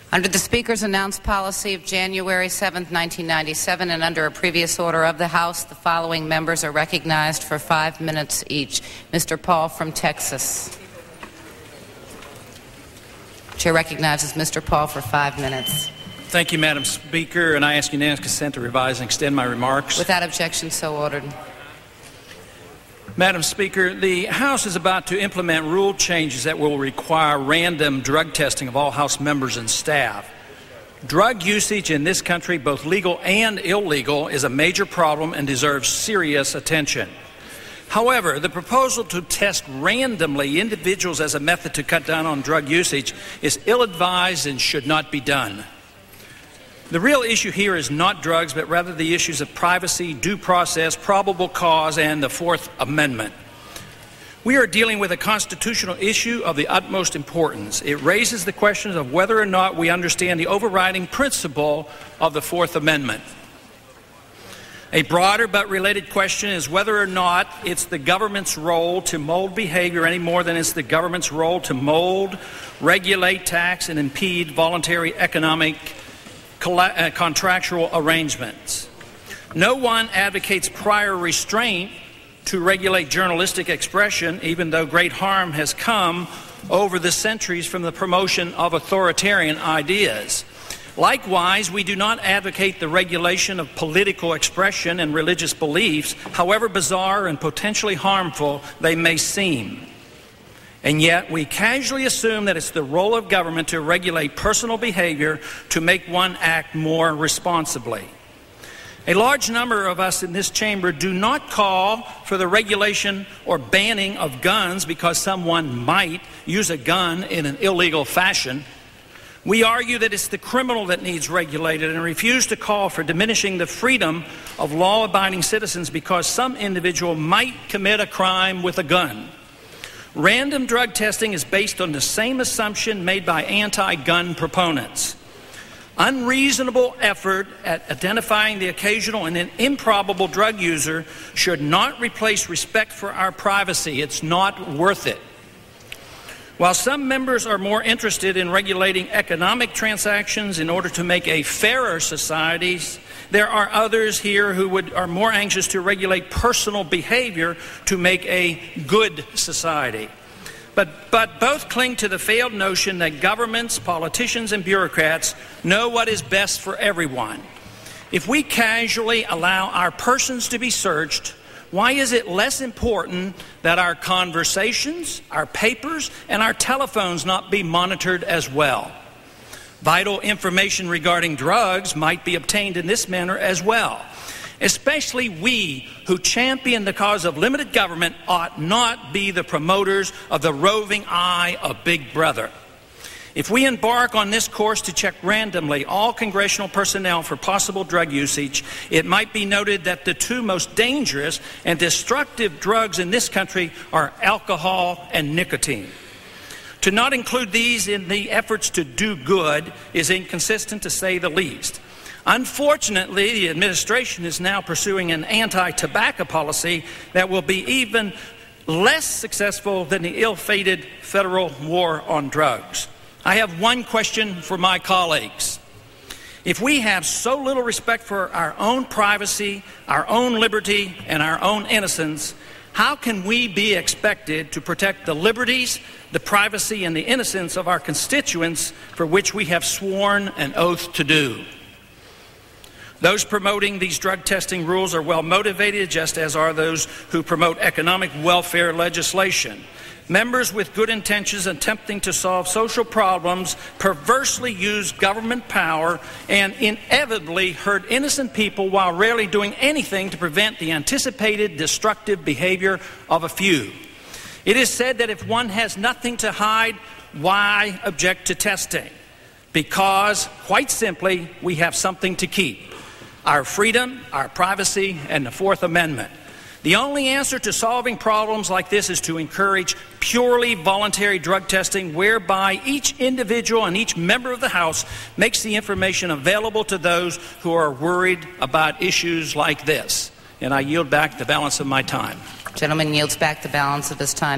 Under the Speaker's announced policy of January 7, 1997, and under a previous order of the House, the following members are recognized for 5 minutes each. Mr. Paul from Texas. Chair recognizes Mr. Paul for 5 minutes. Thank you, Madam Speaker, and I ask unanimous consent to revise and extend my remarks. Without objection, so ordered. Madam Speaker, the House is about to implement rule changes that will require random drug testing of all House members and staff. Drug usage in this country, both legal and illegal, is a major problem and deserves serious attention. However, the proposal to test randomly individuals as a method to cut down on drug usage is ill-advised and should not be done. The real issue here is not drugs, but rather the issues of privacy, due process, probable cause, and the Fourth Amendment. We are dealing with a constitutional issue of the utmost importance. It raises the questions of whether or not we understand the overriding principle of the Fourth Amendment. A broader but related question is whether or not it's the government's role to mold behavior any more than it's the government's role to mold, regulate, tax, and impede voluntary economic contractual arrangements. No one advocates prior restraint to regulate journalistic expression, even though great harm has come over the centuries from the promotion of authoritarian ideas. Likewise, we do not advocate the regulation of political expression and religious beliefs, however bizarre and potentially harmful they may seem. And yet, we casually assume that it's the role of government to regulate personal behavior to make one act more responsibly. A large number of us in this chamber do not call for the regulation or banning of guns because someone might use a gun in an illegal fashion. We argue that it's the criminal that needs regulated and refuse to call for diminishing the freedom of law-abiding citizens because some individual might commit a crime with a gun. Random drug testing is based on the same assumption made by anti-gun proponents. Unreasonable effort at identifying the occasional and an improbable drug user should not replace respect for our privacy. It's not worth it. While some members are more interested in regulating economic transactions in order to make a fairer society, there are others here who are more anxious to regulate personal behavior to make a good society. But both cling to the failed notion that governments, politicians, and bureaucrats know what is best for everyone. If we casually allow our persons to be searched, why is it less important that our conversations, our papers, and our telephones not be monitored as well? Vital information regarding drugs might be obtained in this manner as well. Especially we who champion the cause of limited government ought not be the promoters of the roving eye of Big Brother. If we embark on this course to check randomly all congressional personnel for possible drug usage, it might be noted that the two most dangerous and destructive drugs in this country are alcohol and nicotine. To not include these in the efforts to do good is inconsistent, to say the least. Unfortunately, the administration is now pursuing an anti-tobacco policy that will be even less successful than the ill-fated federal war on drugs. I have one question for my colleagues. If we have so little respect for our own privacy, our own liberty, and our own innocence, how can we be expected to protect the liberties, the privacy, and the innocence of our constituents for which we have sworn an oath to do? Those promoting these drug testing rules are well motivated, just as are those who promote economic welfare legislation. Members with good intentions attempting to solve social problems perversely use government power and inevitably hurt innocent people while rarely doing anything to prevent the anticipated destructive behavior of a few. It is said that if one has nothing to hide, why object to testing? Because, quite simply, we have something to keep: our freedom, our privacy, and the Fourth Amendment. The only answer to solving problems like this is to encourage purely voluntary drug testing, whereby each individual and each member of the House makes the information available to those who are worried about issues like this. And I yield back the balance of my time. Gentleman yields back the balance of his time.